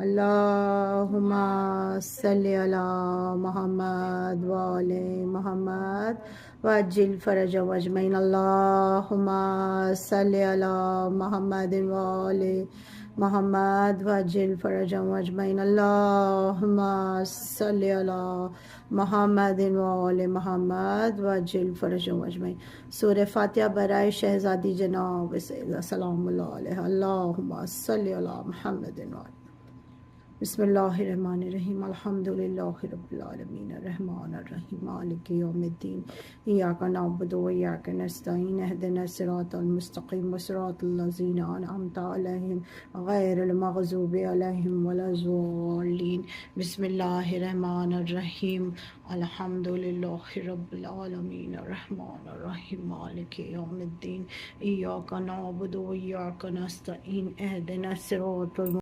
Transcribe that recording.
अल्लाहुम्मा सल्ली अला मुहम्मद व आले मुहम्मद वज्जिल फरजहुम अजमईन। अल्लाहुम्मा सल्ली अला मुहम्मद व आले मुहम्मद वज्जिल फरजहुम अजमईन। अल्लाहुम्मा सल्ली अला मुहम्मद व आले मुहम्मद वज्जिल फरजहुम अजमईन। सूरह फातिहा बराए शहजादी जनाब सलामुल्लाह अलैहा। अल्लाहुम्मा सल्ली अला मुहम्मद व आले। बिस्मिल्लाहिर्रहमानिर्रहीम। अल्हम्दुलिल्लाहि रब्बिल आलमीन अर्रहमानिर रहीम मालिकि यौमिद्दीन। इय्याका नअबुदु व इय्याका नस्तईन। इहदिनस सिरातल मुस्तक़ीम सिरातल लज़ीना अनअमता अलैहिम गैरिल मग़ज़ूबि अलैहिम वलज़्ज़ालिन। बिस्मिल्लाहिर्रहमानिर्रहीम। अल्हम्दुलिल्लाहि रब्बिल आलमीन अर्रहमानिर रहीम मालिकि यौमिद्दीन। इय्याका नअबुदु व इय्याका नस्तईन। इहदिनस सिरातल